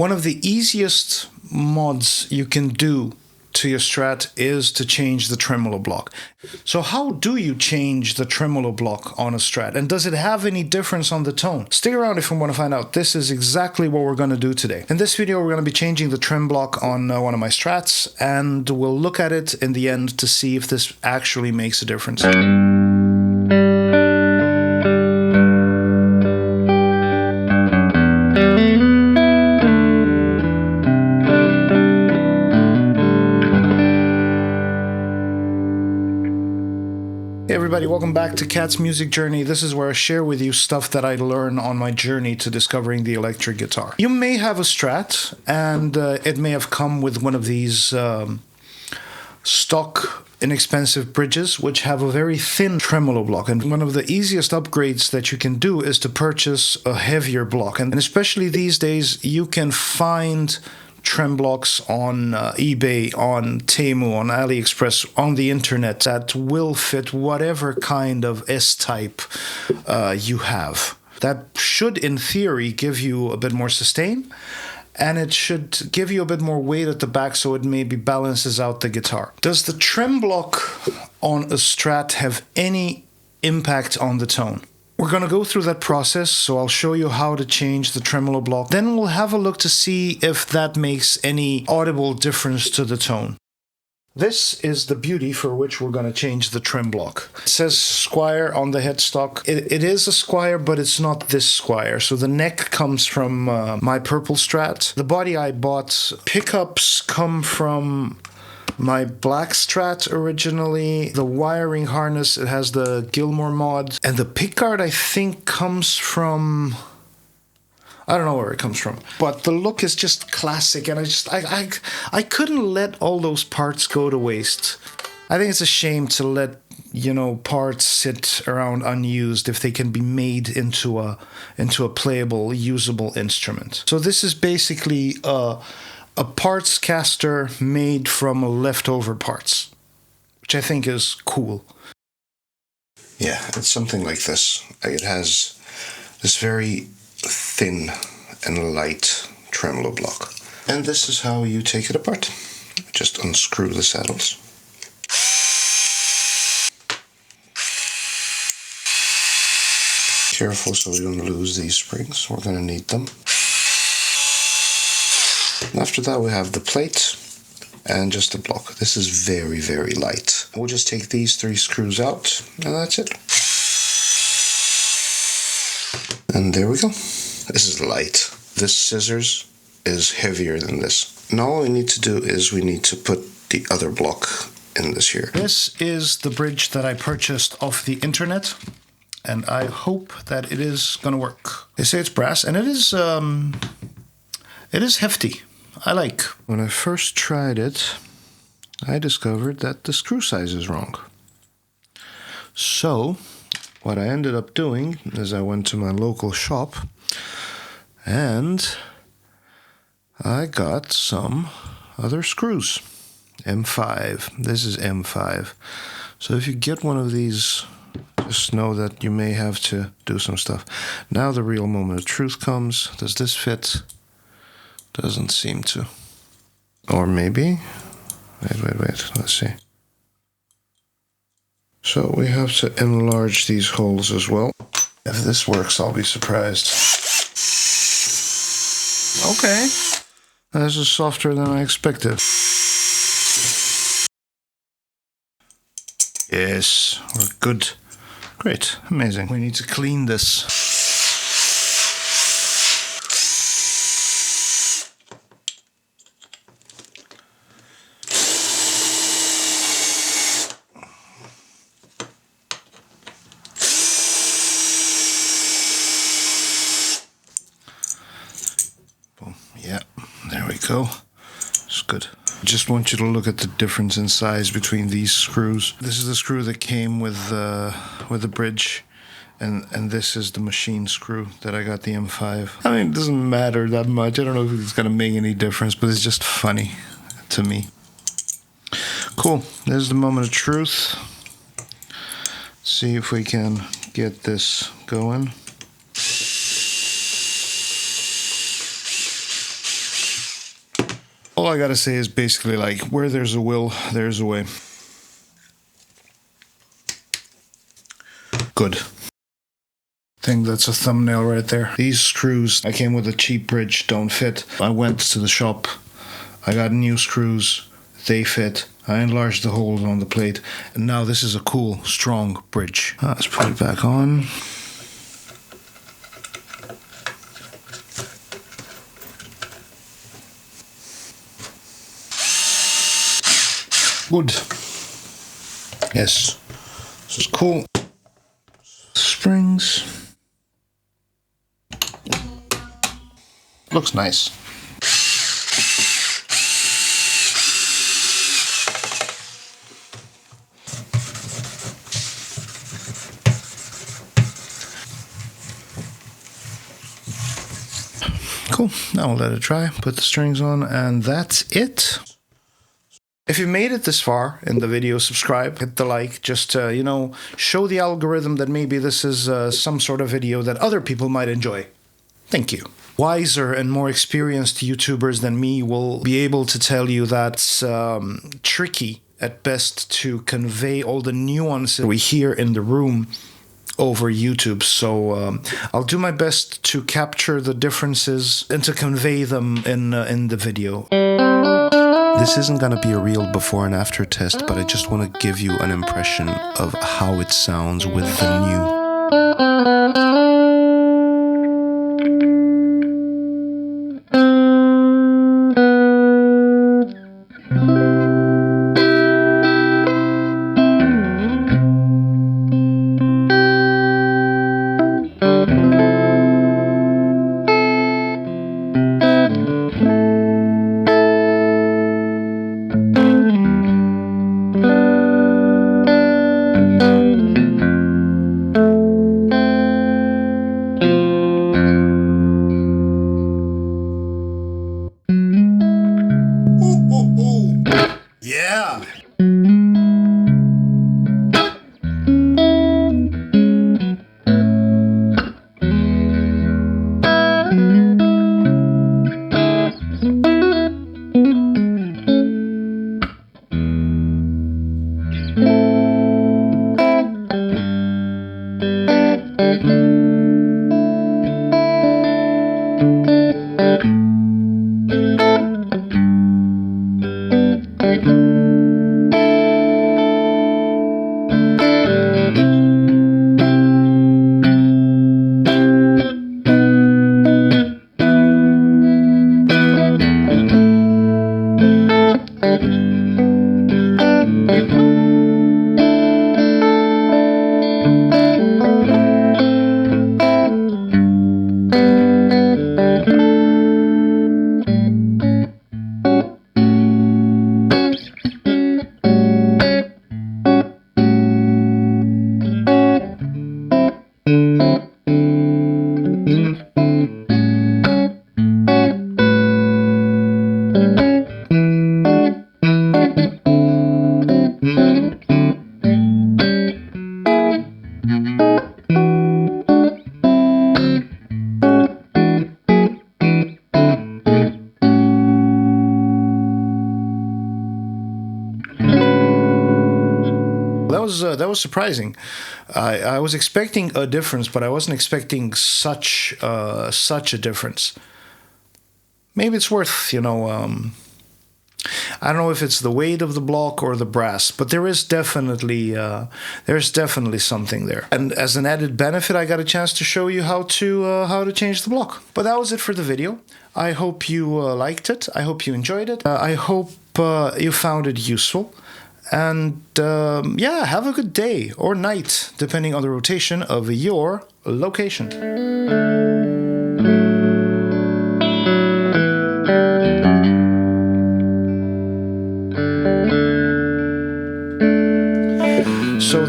One of the easiest mods you can do to your Strat is to change the tremolo block. So how do you change the tremolo block on a Strat? And does it have any difference on the tone? Stick around if you want to find out. This is exactly what we're going to do today. In this video, we're going to be changing the trem block on one of my Strats, and we'll look at it in the end to see if this actually makes a difference. Hey everybody, welcome back to Cat's Music Journey. This is where I share with you stuff that I learn on my journey to discovering the electric guitar. You may have a Strat, and it may have come with one of these stock inexpensive bridges, which have a very thin tremolo block. And one of the easiest upgrades that you can do is to purchase a heavier block. And especially these days, you can find trem blocks on eBay, on Temu, on AliExpress, on the internet that will fit whatever kind of S-type you have. That should, in theory, give you a bit more sustain, and it should give you a bit more weight at the back so it maybe balances out the guitar. Does the trem block on a Strat have any impact on the tone? We're going to go through that process, so I'll show you how to change the tremolo block. Then we'll have a look to see if that makes any audible difference to the tone. This is the beauty for which we're going to change the trem block. It says Squier on the headstock. It is a Squier, but it's not this Squier. So the neck comes from my purple Strat. The body I bought. Pickups come from my black Strat originally. The wiring harness, it has the Gilmore mod. And the pickguard, I think, comes from... I don't know where it comes from. But the look is just classic, and I couldn't let all those parts go to waste. I think it's a shame to let, you know, parts sit around unused if they can be made into a playable, usable instrument. So this is basically a Partscaster made from leftover parts, which I think is cool. Yeah, it's something like this. It has this very thin and light tremolo block. And this is how you take it apart. Just unscrew the saddles. Careful so we don't lose these springs. We're going to need them. After that we have the plate and just the block. This is very, very light. We'll just take these 3 screws out and that's it. And there we go. This is light. This scissors is heavier than this. Now all we need to do is we need to put the other block in this here. This is the bridge that I purchased off the internet, and I hope that it is going to work. They say it's brass, and it is hefty. I like. When I first tried it, I discovered that the screw size is wrong. So what I ended up doing is I went to my local shop and I got some other screws. M5. This is M5. So if you get one of these, just know that you may have to do some stuff. Now the real moment of truth comes. Does this fit? Doesn't seem to. Or maybe? Wait. Let's see. So we have to enlarge these holes as well. If this works, I'll be surprised. Okay. This is softer than I expected. Yes, we're good. Great, amazing. We need to clean this. Yeah, there we go. It's good. Just want you to look at the difference in size between these screws. This is the screw that came with the bridge, and this is the machine screw that I got the M5. I mean, it doesn't matter that much. I don't know if it's gonna make any difference, but it's just funny to me. Cool. There's the moment of truth. See if we can get this going. All I gotta say is basically like, where there's a will, there's a way. Good. I think that's a thumbnail right there. These screws, I came with a cheap bridge, don't fit. I went to the shop, I got new screws, they fit. I enlarged the holes on the plate, and now this is a cool, strong bridge. Let's put it back on. Good. Yes, this is cool. Springs. Looks nice. Cool. Now we'll let it dry, put the strings on, and that's it. If you made it this far in the video, subscribe, hit the like, just you know, show the algorithm that maybe this is some sort of video that other people might enjoy. Thank you. Wiser and more experienced YouTubers than me will be able to tell you that it's tricky at best to convey all the nuances we hear in the room over YouTube, so I'll do my best to capture the differences and to convey them in the video. This isn't going to be a real before and after test, but I just want to give you an impression of how it sounds with the new. Yeah! That was surprising. I was expecting a difference, but I wasn't expecting such a difference. Maybe it's worth, you know, I don't know if it's the weight of the block or the brass, but there's definitely something there. And as an added benefit, I got a chance to show you how to change the block. But that was it for the video. I hope you liked it. I hope you enjoyed it. I hope you found it useful. And yeah, have a good day or night, depending on the rotation of your location. So